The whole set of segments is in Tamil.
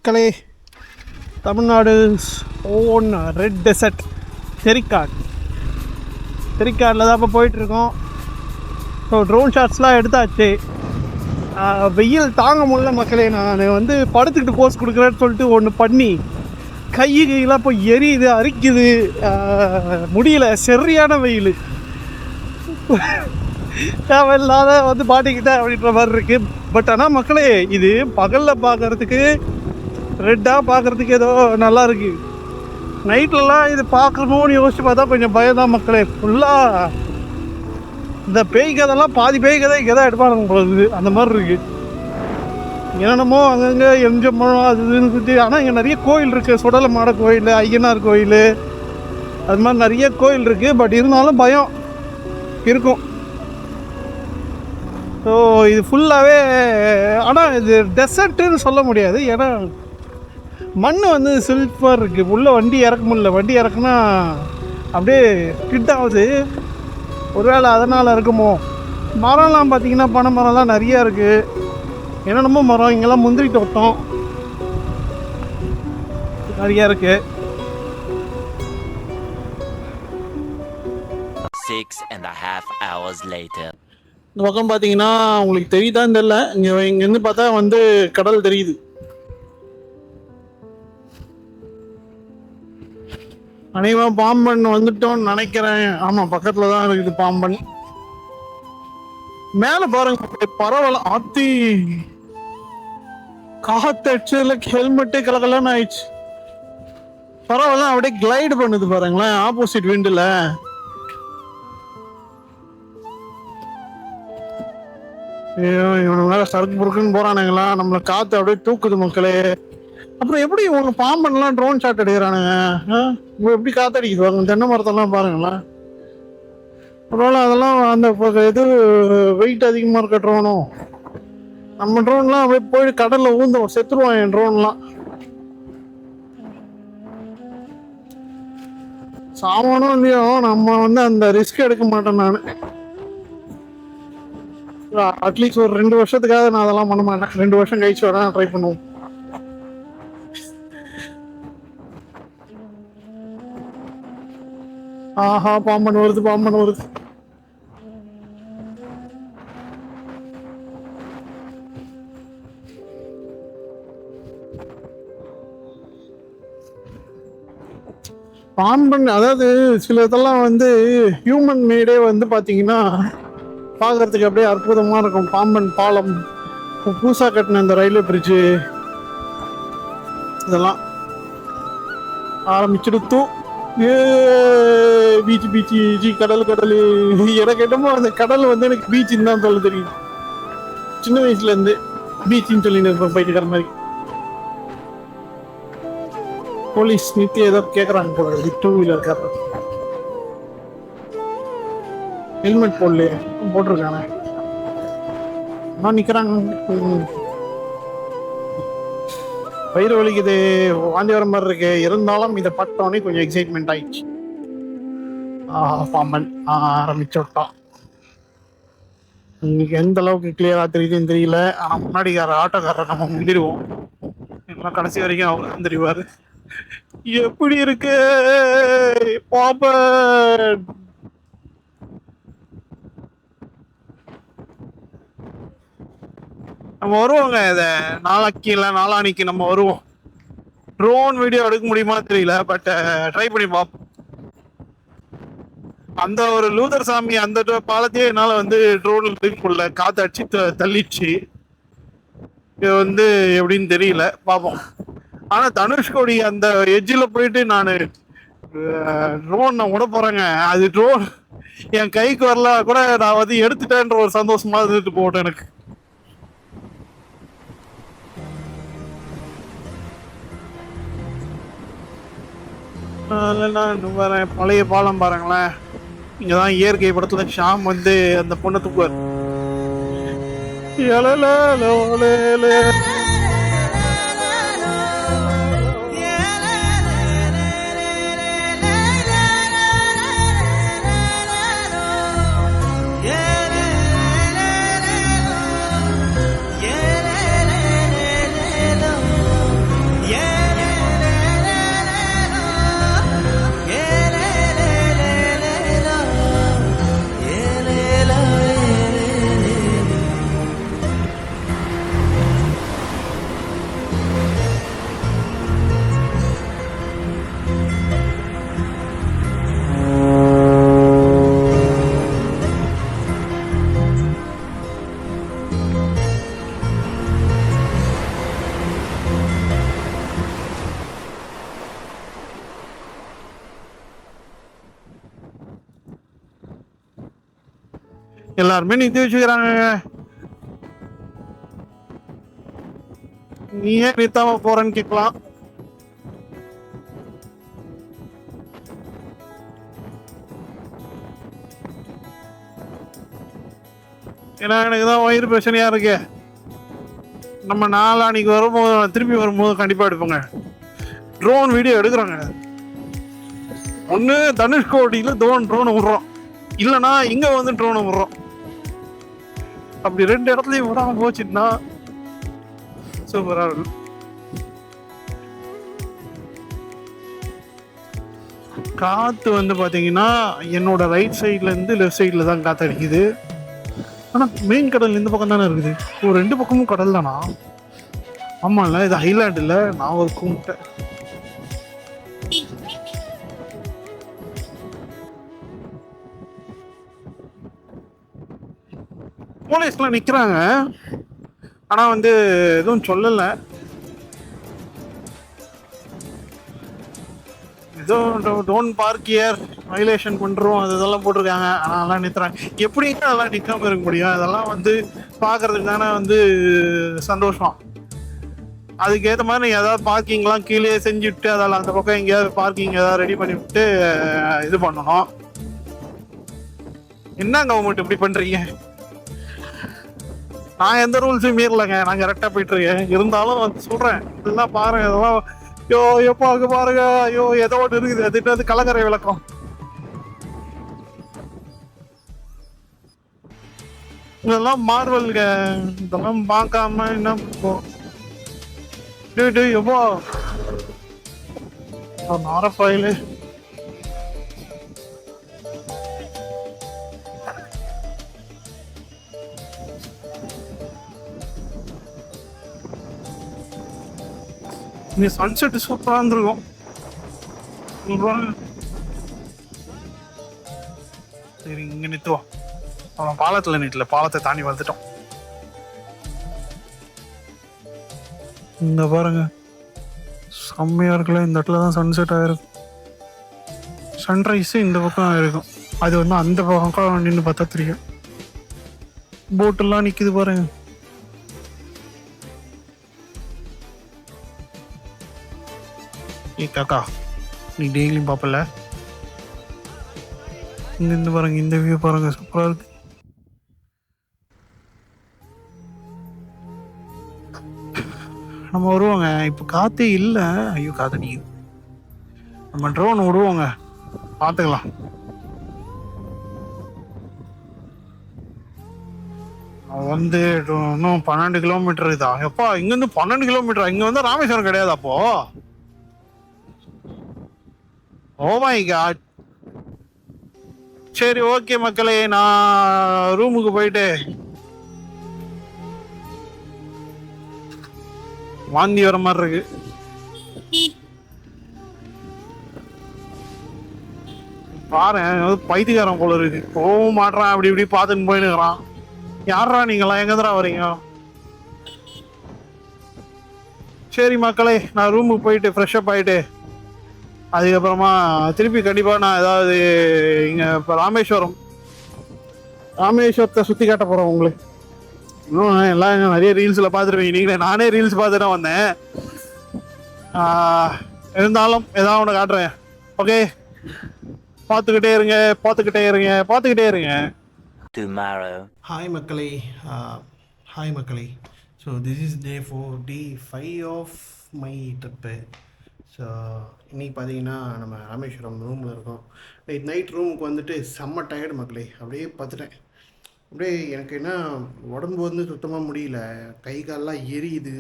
மக்களே, தமிழ்நாடு ஓன் ரெட் டெசர்ட் தெரிக்காடில் தான் இப்போ போயிட்டுருக்கோம். ஸோ ட்ரோன் ஷாட்ஸ்லாம் எடுத்தாச்சு. வெயில் தாங்க முடியல மக்களே. நான் வந்து படுத்துக்கிட்டு போஸ் கொடுக்குறேன்னு சொல்லிட்டு ஒன்று பண்ணி கையெல்லாம் இப்போ எரியுது, அரிக்குது, முடியல. சரியான வெயில், தேவையில்லாத வந்து மாட்டிக்கிட்டேன் அப்படின்ற மாதிரி இருக்குது. பட் ஆனால் மக்களே, இது பகலில் பார்க்குறதுக்கு ரெட்டாக பார்க்குறதுக்கு ஏதோ நல்லா இருக்குது. நைட்லலாம் இது பார்க்கணுன்னு யோசிச்சு பார்த்தா கொஞ்சம் பயம்தான் மக்களே. ஃபுல்லாக இந்த பேய் கதைலாம் பாதி பேய் கதை இங்கே தான் எடுப்பாங்க போகுது, அந்த மாதிரி இருக்குது. என்னென்னமோ அங்கங்கே எம்ஜிஎம் அது இதுன்னு சுற்றி. ஆனால் இங்கே நிறைய கோயில் இருக்குது. சுடலை மாட கோயில், ஐயனார் கோயில், அது மாதிரி நிறைய கோயில் இருக்குது. பட் இருந்தாலும் பயம் இருக்கும். ஸோ இது ஃபுல்லாகவே, ஆனால் இது டெசர்ட்டுன்னு சொல்ல முடியாது. ஏன்னா மண் வந்து சில்வர் இருக்குது. உள்ளே வண்டி இறக்க முடியல. வண்டி இறக்குனா அப்படியே கிட் ஆகுது. ஒருவேளை அதனால் இருக்குமோ. மரம்லாம் பார்த்திங்கன்னா பனை மரம்லாம் நிறையா இருக்குது. என்னென்னமோ மரம், இங்கெல்லாம் முந்திரி தோட்டம் நிறையா இருக்குது. 6.5 hours later. இந்த பக்கம் பார்த்தீங்கன்னா உங்களுக்கு தெரியுதான்னு தெரியல, இங்கேருந்து பார்த்தா வந்து கடல் தெரியுது. அனைவரும் பாம்பன் வந்துட்டோன்னு நினைக்கிறேன். ஆமாம், பக்கத்தில் தான் இருக்குது பாம்பன். மேலே பாருங்க, பரவாயில்ல. ஆத்தி காத்தடிச்சதுல ஹெல்மெட்டே கலகலன்னு ஆயிடுச்சு. பரவாயில்ல, அப்படியே கிளைடு பண்ணுது பாருங்களேன் ஆப்போசிட் விண்டில். ஐயோ, இவனு வேற சறுக்கு பொறுக்குன்னு போறானுங்களா, நம்மளை காத்து அப்படியே தூக்குது மக்களே. அப்புறம் எப்படி இவங்க பாம்பன்லாம் ட்ரோன் ஷாட் எடுக்கிறானுங்க? எப்படி காத்தடிக்குது பாருங்க, தென்னை மரத்தெல்லாம் பாருங்களேன். ஒருவேளை அதெல்லாம் அந்த இது வெயிட் அதிகமாக இருக்க ட்ரோனும். நம்ம ட்ரோன்லாம் அப்படியே போய் கடலில் ஊந்தோம், செத்துருவான் என் ட்ரோன்லாம். சாமானும் இல்லையோ, நம்ம வந்து அந்த ரிஸ்க் எடுக்க மாட்டேன் நான். அட்லீஸ்ட் ஒரு 2 வருஷத்துக்காக நான் அதெல்லாம் பண்ண மாட்டேன். 2 வருஷம் கழிச்சு வர ட்ரை பண்ணுவோம். ஆஹா, பாம்பன் வருது, பாம்பன் வருது. பாம்பன் அதாவது சில இதெல்லாம் வந்து ஹியூமன் மேடே வந்து பார்த்தீங்கன்னா பார்க்கறதுக்கு அப்படியே அற்புதமாக இருக்கும். பாம்பன் பாலம், புதுசாக கட்டின இந்த ரயில்வே பிரிட்ஜு, இதெல்லாம் ஆரம்பிச்சுடுத்து. பீச்சு பீச்சு கடல் கடல். எனக்கு என்னமோ அந்த கடல் வந்து எனக்கு பீச்சுன்னு தான் சொல்ல தெரியும். சின்ன வயசுலேருந்து பீச்சுன்னு சொல்லி போயிட்டு இருக்கிற மாதிரி. போலீஸ் நித்தி ஏதோ கேட்குறாங்க போல, 2 வீலர் கார். ஹெல்மெட் போடலையே, போட்டிருக்கானே. நிற்கிறாங்க. வயிறு வலிக்குது, வாந்தி வர மாதிரி இருக்கு. இருந்தாலும் இதை பட்டோன்னே கொஞ்சம் எக்ஸைட்மெண்ட் ஆயிடுச்சு. பாம்பன் ஆரம்பிச்சுட்டான். இன்னைக்கு எந்த அளவுக்கு கிளியரா தெரியுதுன்னு தெரியல. ஆனால் முன்னாடி ஆட்டோக்காரரை நம்ம முந்திடுவோம். எல்லாம் கடைசி வரைக்கும் அவர் தெரிவாரு. எப்படி இருக்கு பாம்பன்? நம்ம வருவோங்க. இதை நாளைக்கு இல்லை நாளானிக்கு நம்ம வருவோம். ட்ரோன் வீடியோ எடுக்க முடியுமா தெரியல, பட் ட்ரை பண்ணி பார்ப்போம். அந்த ஒரு லூதர் சாமி அந்த பாலத்தையே என்னால் வந்து ட்ரோன் முடியல, காற்று அடிச்சு தள்ளிடுச்சு. இது வந்து எப்படின்னு தெரியல, பார்ப்போம். ஆனால் தனுஷ்கோடி அந்த எட்ஜில் போயிட்டு நான் ட்ரோன் நான் விட போகிறேங்க. அது ட்ரோன் என் கைக்கு வரல கூட நான் வந்து எடுத்துட்டேன்ற ஒரு சந்தோஷமா இருந்துட்டு போட்டேன் எனக்கு. நான் வரேன். பழைய பாலம் பாருங்களேன். இங்கதான் இயற்கை படத்துல ஷாம் வந்து அந்த பொண்ணை தூக்குவார். எல்லாருமே நிறுத்தி வச்சுக்கிறாங்க. நீ ஏன் நிறுத்தாம போறேன்னு கேட்கலாம். ஏன்னா எனக்கு தான் வயிறு பிரச்சனையா இருக்கு. நம்ம நாளானிக்கு வரும்போது திருப்பி வரும்போது கண்டிப்பா எடுப்போங்க. ட்ரோன் வீடியோ எடுக்கிறாங்க. ஒன்று தனுஷ்கோடியில் ட்ரோனை விடுறோம், இல்லைன்னா இங்கே வந்து ட்ரோனை விடுறோம். அப்படி 2 இடத்துலையும் விடாம போச்சுன்னா சூப்பராக இருக்கும். காற்று வந்து பார்த்தீங்கன்னா என்னோட ரைட் சைட்லேருந்து லெஃப்ட் சைடில் தான் காற்று அடிக்குது. ஆனால் மெயின் கடல் இந்த பக்கம் தானே இருக்குது. ஒரு 2 பக்கமும் கடல் தானா? ஆமாம்ல, இது ஹைலாண்ட் இல்லை, நான் ஒரு கும்பிட்டேன். போலீஸ்லாம் நிற்கிறாங்க, ஆனால் வந்து எதுவும் சொல்லலை. ஏதோ டோன்ட் பார்க் ஹியர், வயலேஷன் பண்ணுறோம் அது இதெல்லாம் போட்டிருக்காங்க. ஆனால் அதெல்லாம் நிறுத்துறாங்க. எப்படிங்க அதெல்லாம் நிற்காம இருக்க முடியும்? அதெல்லாம் வந்து பார்க்கறதுக்கு தானே வந்து சந்தோஷம். அதுக்கேற்ற மாதிரி நீங்கள் ஏதாவது பார்க்கிங்லாம் கீழே செஞ்சுவிட்டு அதெல்லாம் அந்த பக்கம் எங்கேயாவது பார்க்கிங் ஏதாவது ரெடி பண்ணி விட்டு இது பண்ணணும். என்ன கவர்மெண்ட் இப்படி பண்ணுறீங்க? நான் எந்த ரூல்ஸும் மீறலைங்க, நான் கரெக்டாக போயிட்டு இருக்கேன். இருந்தாலும் வந்து சொல்கிறேன், இதெல்லாம் பாருங்க, இதெல்லாம் ஐயோ எப்போ அங்கே பாருங்க, ஐயோ ஏதோ ஒன்று இருக்குது. அது என்னது கலங்கரை விளக்கம். இதெல்லாம் மார்வல்ங்க, இதெல்லாம் பார்க்காம என்ன பண்ணுவோம்? எப்போ நாரப்பாயிலு இங்க சன்செட் சூப்பரா இருந்திருக்கும். சரி, இங்க நிறுத்துவோம். அவன் பாலத்துல நிறுத்தல, பாலத்தை தாண்டி வந்துட்டோம். இந்த பாருங்க, செம்மையா இருக்குல்ல. இந்த இடத்துல தான் சன்செட் ஆயிருக்கும். சன்ரைஸ் இந்த பக்கம் ஆயிருக்கும். அது வந்து அந்த பக்கம் நின்று பார்த்தா தெரியும். போட்டெல்லாம் நிக்குது பாருங்க. காக்கா, நீ டெய்லியும் பார்ப்பல? இந்த பாருங்க, இந்த வியூ பாருங்க, சூப்பரா இருக்கு. நம்ம வருவாங்க. இப்போ காத்தே இல்லை. ஐயோ காத்து அடிக்குது. நம்ம ட்ரோன் விடுவோங்க, பார்த்துக்கலாம். வந்து இன்னும் 12 கிலோமீட்டர் இதா? எப்பா, இங்கேருந்து 12 கிலோமீட்டர். இங்கே வந்து ராமேஸ்வரம் கிடையாது அப்போ? Oh my God. சரி ஓகே மக்களே, நான் ரூமுக்கு போயிட்டு வாந்தி வர மாதிரி இருக்கு. பாரு, பைத்தியக்காரன் போல இருக்கு. போக மாட்டான், அப்படி இப்படி பார்த்துன்னு போயின்னுக்கிறான். யாரா நீங்களா, எங்கதரா வரீங்க? சரி மக்களே, நான் ரூமுக்கு போயிட்டு ஃப்ரெஷ்அப் ஆயிட்டு அதுக்கப்புறமா திருப்பி கண்டிப்பாக நான் ஏதாவது இங்கே இப்போ ராமேஸ்வரத்தை சுற்றி காட்ட போகிறோம் உங்களுக்கு. இன்னும் எல்லாம் நிறைய ரீல்ஸில் பார்த்துருவீங்க நீங்களே. நானே ரீல்ஸ் பார்த்து தான் வந்தேன். இருந்தாலும் ஏதாவது ஒன்று காட்டுறேன். ஓகே, பார்த்துக்கிட்டே இருங்க. Tomorrow. ஹாய் மக்களே. So this is day 5 of my trip. So இன்றைக்கி பார்த்தீங்கன்னா நம்ம ராமேஸ்வரம் ரூமில் இருக்கோம். நைட் ரூமுக்கு வந்துட்டு செம்ம டயர்டு மக்களே. அப்படியே பார்த்துட்டேன். அப்படியே எனக்கு என்ன உடம்பு வந்து சுத்தமாக முடியல, கை காலெலாம் எரியுது.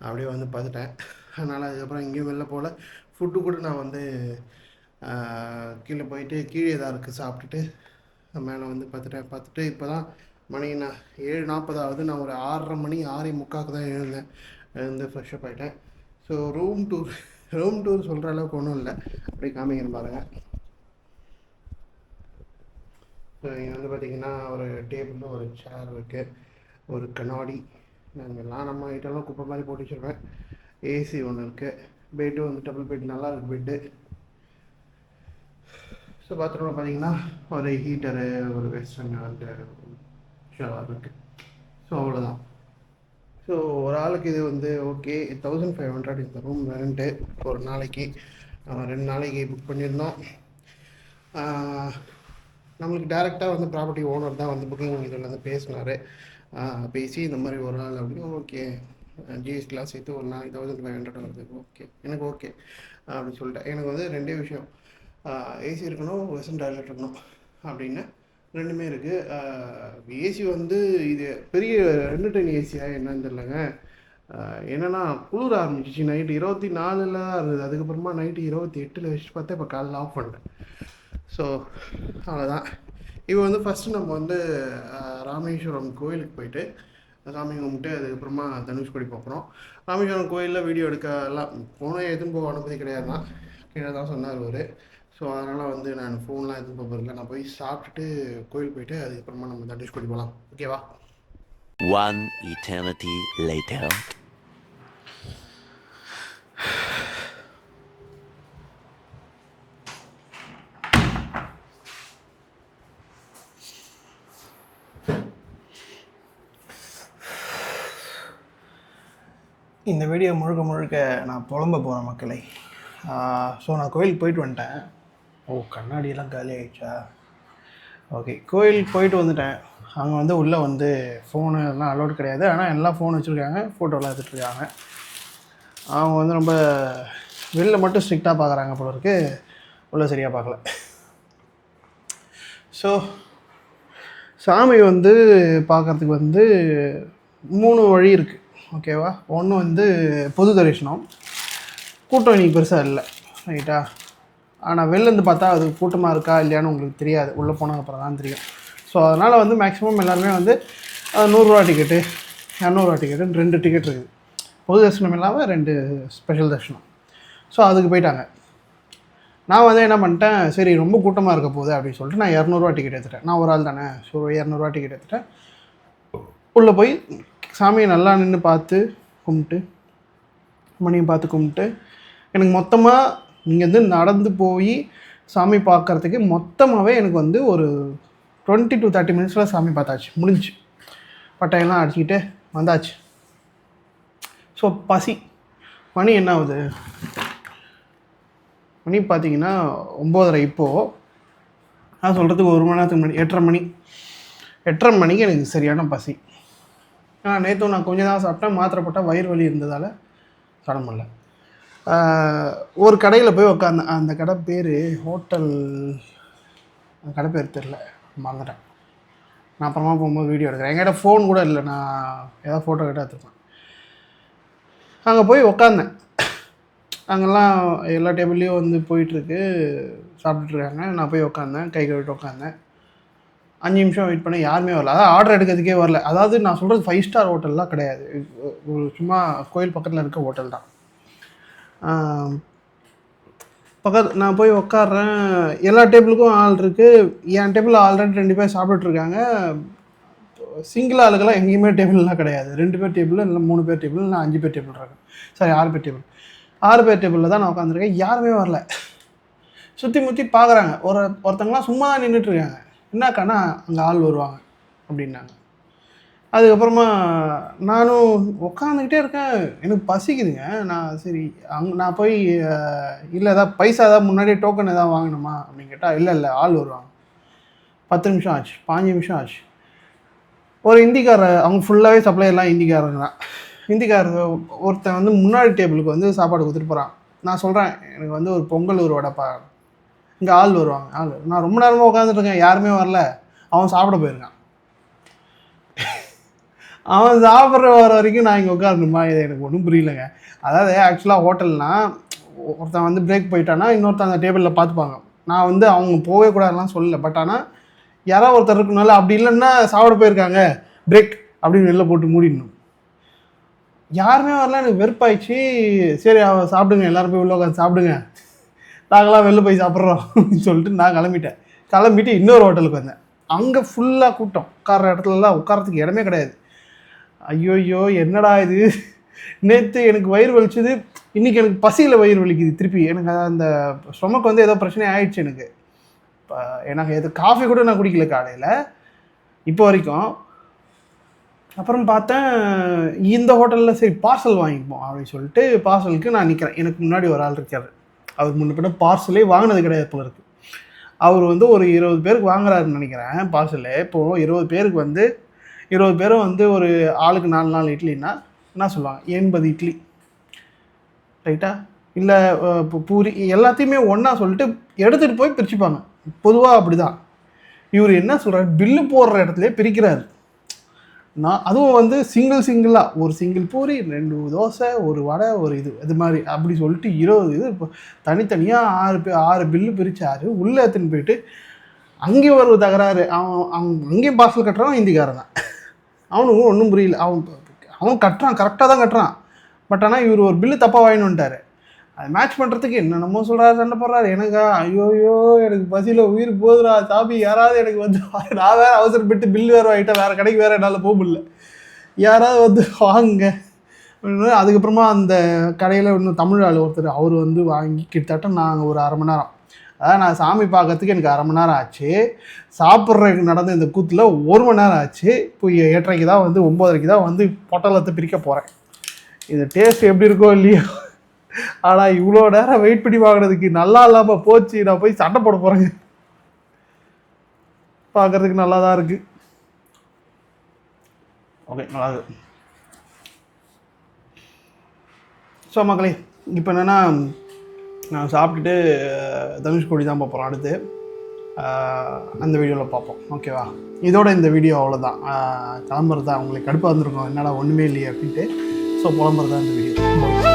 அப்படியே வந்து பார்த்துட்டேன். அதனால் அதுக்கப்புறம் எங்கேயும் வெளில போகல. ஃபுட்டு கூட நான் வந்து கீழே போயிட்டு கீழே தான் இருக்குது சாப்பிட்டுட்டு மேலே வந்து பார்த்துட்டு இப்போ தான் மணி நான் 7:40 நான் ஒரு 6:30 மணி 6:45 தான் எழுந்து ஃப்ரெஷ்அப் ஆகிட்டேன். ஸோ ரூம் டூர் சொல்கிற அளவுக்கு ஒன்றும் இல்லை. அப்படியே காமிக்கிறேன் பாருங்கள். ஸோ இங்கே வந்து பார்த்திங்கன்னா ஒரு டேபிளில் ஒரு சேர் இருக்குது, ஒரு கண்ணாடி, நாங்கள்லாம் நம்ம ஐட்டம்லாம் குப்பை மாதிரி போட்டு வச்சுருப்பேன். ஏசி ஒன்று இருக்குது. பெட்டு வந்து டபுள் பெட், நல்லா இருக்குது பெட்டு. ஸோ பாத்ரூமில் பார்த்தீங்கன்னா ஒரு ஹீட்டரு, ஒரு வெஸ்டர்ன் அந்த ஷவர் இருக்குது. ஸோ அவ்வளோதான். ஸோ ஒரு ஆளுக்கு இது வந்து ஓகே 1500 இந்த ரூம் ரெண்ட்டு ஒரு நாளைக்கு. 2 நாளைக்கு புக் பண்ணியிருந்தோம். நம்மளுக்கு டேரெக்டாக வந்து ப்ராப்பர்ட்டி ஓனர் தான் வந்து புக்கிங் இதில் வந்து பேசினார். பேசி இந்த மாதிரி ஒரு நாள் அப்படின்னு ஓகே ஜிஎஸ்டிலாம் சேர்த்து ஒரு நாளைக்கு 1500 வருது, ஓகே எனக்கு ஓகே அப்படின்னு சொல்லிட்டேன். எனக்கு வந்து 2 விஷயம், ஏசி இருக்கணும், வெஸ்டர்ன் டாய்லெட் இருக்கணும் அப்படின்னு 2மே இருக்குது. ஏசி வந்து இது பெரிய 2 டன் ஏசியாக என்னன்னு தெரிலங்க. என்னென்னா குளிர ஆரம்பிச்சிச்சு. நைட்டு 24 தான் இருந்தது. அதுக்கப்புறமா நைட்டு 28 வச்சுட்டு பார்த்தா இப்போ காலையில் ஆஃப் பண்ணிட்டேன். ஸோ அவ்வளோதான். இப்போ வந்து ஃபஸ்ட்டு நம்ம வந்து ராமேஸ்வரம் கோயிலுக்கு போயிட்டு சாமி கும்பிட்டு அதுக்கப்புறமா தனுஷ்கோடி போகிறோம். ராமேஸ்வரம் கோயிலில் வீடியோ எடுக்கலாம் ஃபோனை எதுவும் போக அனுமதி கிடையாது தான், கீழே தான் சொன்னார் அவர். ஸோ அதனால் வந்து நான் ஃபோன்லாம் எதுவும் போகிறதில்ல. நான் போய் சாப்பிட்டுட்டு கோயில் போயிட்டு அதுக்கப்புறமா நம்ம தனுஷ்கோடி போகலாம். ஓகேவா? One eternity later. இந்த வீடியோ முழுக்க நான் புலம்ப போகிறேன் மக்களை. ஸோ நான் கோயிலுக்கு போயிட்டு வந்துட்டேன். கண்ணாடியெல்லாம் காலி ஆகிடுச்சா? ஓகே, கோயிலுக்கு போயிட்டு வந்துட்டேன். அங்கே வந்து உள்ளே வந்து ஃபோனு எல்லாம் அலோட் கிடையாது. ஆனால் எல்லாம் ஃபோன் வச்சுருக்காங்க, ஃபோட்டோலாம் எடுத்துகிட்ருக்காங்க. அவங்க வந்து ரொம்ப வெளில மட்டும் ஸ்ட்ரிக்டாக பார்க்குறாங்க போல இருக்கு, உள்ளே சரியாக பார்க்கல. ஸோ சாமி வந்து பார்க்குறதுக்கு வந்து 3 வழி இருக்குது. ஓகேவா? ஒன்று வந்து பொது தரிசனம். கூட்டம் இன்றைக்கி பெருசாக இல்லை, ரைட்டா? ஆனால் வெளிலேருந்து பார்த்தா அது கூட்டமாக இருக்கா இல்லையான்னு உங்களுக்கு தெரியாது, உள்ளே போனால் அப்புறம் தான் தெரியும். ஸோ அதனால் வந்து மேக்ஸிமம் எல்லாருமே வந்து 100 ரூபா டிக்கெட்டு, 200 ரூபா டிக்கெட்டுன்னு 2 டிக்கெட் இருக்குது. பொது தரிசனம் இல்லாமல் 2 ஸ்பெஷல் தரிசனம். ஸோ அதுக்கு போயிட்டாங்க. நான் வந்து என்ன பண்ணிட்டேன், சரி ரொம்ப கூட்டமாக இருக்க போகுது அப்படின்னு சொல்லிட்டு நான் 200 ரூபா டிக்கெட் எடுத்துட்டேன். நான் ஒரு ஆள் தானே, ஸோ 200 ரூபா டிக்கெட் எடுத்துட்டேன். உள்ளே போய் சாமியை நல்லா நின்று பார்த்து கும்பிட்டு, மணியை பார்த்து கும்பிட்டு, எனக்கு மொத்தமாக இங்கே வந்து நடந்து போய் சாமி பார்க்குறதுக்கு மொத்தமாகவே எனக்கு வந்து ஒரு 20 to 30 மினிட்ஸில் சாமி பார்த்தாச்சு, முடிஞ்சு. பட்டையெல்லாம் அடிச்சுக்கிட்டு வந்தாச்சு. ஸோ பசி. மணி என்ன ஆகுது? மணி பார்த்தீங்கன்னா 9:30. இப்போது நான் சொல்கிறதுக்கு 1 மணி நேரத்துக்கு முன்னாடி 8:30 மணிக்கு எனக்கு சரியான பசி. நேற்று நான் கொஞ்சம் தான் சாப்பிட்டேன், மாத்திரை போட்டால் வயிறு வலி இருந்ததால் சாப்பிட முடியல. ஒரு கடையில் போய் உட்காந்தேன். அந்த கடை பேர் ஹோட்டல், அந்த கடை பேர் தெரில, மறந்துட்டேன். நான் அப்புறமா போகும்போது வீடியோ எடுக்கிறேன். என்கிட்ட ஃபோன் கூட இல்லை, நான் ஏதாவது ஃபோட்டோ கிட்ட எடுத்துருப்பேன். அங்கே போய் உட்காந்தேன். அங்கெல்லாம் எல்லா டேபிள்லேயும் வந்து போயிட்டுருக்கு, சாப்பிட்டுட்ருக்காங்க. நான் போய் உட்காந்தேன், கை கழுவிட்டு உட்காந்தேன். 5 நிமிஷம் வெயிட் பண்ண யாருமே வரல. அதாவது ஆர்டர் எடுக்கிறதுக்கே வரல. அதாவது நான் சொல்கிறது 5 ஸ்டார் ஹோட்டல்லாம் கிடையாது, ஒரு சும்மா கோயில் பக்கத்தில் இருக்க ஹோட்டல் தான். நான் போய் உட்காடுறேன். எல்லா டேபிளுக்கும் ஆள் இருக்குது. என் டேபிளில் ஆல்ரெடி 2 பேர் சாப்பிட்டுட்ருக்காங்க. சிங்கிள் ஆளுக்கெல்லாம் எங்கேயுமே டேபிள்லாம் கிடையாது. 2 பேர் டேபிள், இல்லை 3 பேர் டேபிள், இல்லை 5 பேர் டேபிள் இருக்கேன். சாரி, 6 பேர் டேபிள். 6 பேர் டேபிளில் தான் நான் உட்காந்துருக்கேன். யாருமே வரல. சுற்றி முற்றி பார்க்குறாங்க. ஒருத்தங்களாம் சும்மா நின்றுட்டுருக்காங்க. என்னக்கானா அங்கே ஆள் வருவாங்க அப்படின்னாங்க. அதுக்கப்புறமா நானும் உட்காந்துக்கிட்டே இருக்கேன். எனக்கு பசிக்குதுங்க. நான் சரி நான் போய் இல்லை ஏதாவது பைசா ஏதாவது முன்னாடியே டோக்கன் எதாவது வாங்கணுமா அப்படின்னு கேட்டால் இல்லை ஆள் வருவாங்க. 10 நிமிஷம் ஆச்சு, 15 நிமிஷம் ஆச்சு. ஒரு ஹிந்திக்காரர், அவங்க ஃபுல்லாகவே சப்ளையெல்லாம் ஹிந்திக்காரங்க தான். ஹிந்திக்காரர் ஒருத்தன் வந்து முன்னாடி டேபிளுக்கு வந்து சாப்பாடு கொடுத்துட்டு போகிறான். நான் சொல்கிறேன், எனக்கு வந்து ஒரு பொங்கல் ஒரு வடைப்பா, இங்கே ஆள் வருவாங்க. நான் ரொம்ப நேரமாக உட்காந்துட்ருக்கேன், யாருமே வரல. அவன் சாப்பிட போயிருக்கான். அவன் சாப்பிட்ற வர வரைக்கும் நான் இங்கே உட்காரணுமா? இது எனக்கு ஒன்றும் புரியலைங்க. அதாவது ஆக்சுவலாக ஹோட்டல்னால் ஒருத்தன் வந்து பிரேக் போயிட்டான்னா இன்னொருத்தன் அந்த டேபிளில் பார்த்துப்பாங்க. நான் வந்து அவங்க போகவே கூடாதுலாம் சொல்லலை. பட் ஆனால் யாராவது ஒருத்தர் இருக்கனால, அப்படி இல்லைன்னா சாப்பிட போயிருக்காங்க பிரேக் அப்படின்னு வெளில போட்டு மூடிடணும். யாருமே வரல. எனக்கு வெறுப்பாயிடுச்சு. சரி சாப்பிடுங்க, எல்லோரும் போய் உள்ள உட்காந்து சாப்பிடுங்க, நாங்களாம் வெளில போய் சாப்பிட்றோம் அப்படின்னு சொல்லிட்டு நான் கிளம்பிட்டு இன்னொரு ஹோட்டலுக்கு வந்தேன். அங்கே ஃபுல்லாக கூட்டம். உட்கார்ற இடத்துலலாம் உட்காரத்துக்கு இடமே கிடையாது. ஐயோயோ என்னடா இது, நேற்று எனக்கு வயிறு வலிச்சுது, இன்றைக்கி எனக்கு பசியில் வயிறு வலிக்குது திருப்பி. எனக்கு அந்த ஸ்டொமக் வந்து ஏதோ பிரச்சனை ஆயிடுச்சு எனக்கு. எனக்கு எது காஃபி கூட நான் குடிக்கல காலையில் இப்போ வரைக்கும். அப்புறம் பார்த்தேன் இந்த ஹோட்டலில் சரி பார்சல் வாங்கிப்போம் அப்படின்னு சொல்லிட்டு பார்சலுக்கு நான் நிற்கிறேன். எனக்கு முன்னாடி ஒரு ஆள் இருக்கார். அவர் முன்ன பின்ன பார்சலே வாங்கினது கிடையாது போல இருக்குது. அவர் வந்து ஒரு 20 பேருக்கு வாங்குறாருன்னு நினைக்கிறேன் பார்சலு. இப்போது 20 பேருக்கு வந்து 20 பேரும் வந்து ஒரு ஆளுக்கு 4 இட்லின்னா என்ன சொல்லுவாங்க, 80 இட்லி ரைட்டா? இல்லை பூரி எல்லாத்தையுமே ஒன்றா சொல்லிட்டு எடுத்துகிட்டு போய் பிரிச்சுப்பாங்க. பொதுவாக அப்படி தான். இவர் என்ன சொல்கிறார், பில்லு போடுற இடத்துலையே பிரிக்கிறாரு. நான் அதுவும் வந்து சிங்கிளாக ஒரு சிங்கிள் பூரி 2 தோசை ஒரு வடை ஒரு இது மாதிரி அப்படி சொல்லிட்டு 20 இது இப்போ தனித்தனியாக 6 பில்லு பிரித்தாரு. உள்ளே எடுத்துன்னு போயிட்டு அங்கேயும் ஒரு தகராறு. அவன் அங்கேயும் பார்சல் கட்டுறான், ஹிந்திக்காரன் தான். அவனுக்கும் ஒன்றும் புரியல. அவன் கட்டுறான், கரெக்டாக தான் கட்டுறான். பட் ஆனால் இவர் ஒரு பில்லு தப்பாக வாங்கின்னு வந்துட்டார். அதை மேட்ச் பண்ணுறதுக்கு என்னென்னமோ சொல்கிறாரு, சண்டை போடுறாரு. எனக்கா ஐயோயோ எனக்கு பசியில் உயிர் போதுடா சாமி, யாராவது எனக்கு வந்து நான் வேறு அவசரப்பட்டு பில்லு வேறு வாங்கிட்டேன், வேறு கடைக்கு வேறு என்னால் போக முடியல, யாராவது வந்து வாங்குங்க. அதுக்கப்புறமா அந்த கடையில் இன்னும் தமிழ் ஆள் ஒருத்தர் அவர் வந்து வாங்கி கிட்டத்தட்ட நாங்கள் ஒரு 1/2 மணி நேரம், அதாவது நான் சாமி பார்க்கறதுக்கு எனக்கு 1/2 மணி நேரம் ஆச்சு. சாப்பிட்றதுக்கு நடந்த இந்த கூத்தில் 1 மணி நேரம் ஆச்சு. இப்போ 8:30 தான் வந்து 9:30 தான் வந்து பொட்டலத்தை பிரிக்க போகிறேன். இது டேஸ்ட் எப்படி இருக்கோ இல்லையோ, ஆனால் இவ்வளோ நேரம் வெயிட் பண்ணி வாங்கினதுக்கு நல்லா இல்லாமல் போச்சு. நான் போய் சண்டை போட போகிறேங்க. பார்க்குறதுக்கு நல்லா தான் இருக்குது. ஓகே, நல்லா இருக்கு. ஸோ மக்களே, இப்போ என்னென்னா நான் சாப்பிட்டுட்டு தனுஷ்கோடி தான் பார்ப்போம் அடுத்து. அந்த வீடியோவில் பார்ப்போம். ஓகேவா? இதோட இந்த வீடியோ அவ்வளோதான். கிளம்புறது தான் உங்களுக்கு கடுப்பாக இருந்திருக்கும், என்னடா ஒன்றுமே இல்லையே அப்படின்ட்டு. ஸோ புலம்புறது தான் இந்த வீடியோ.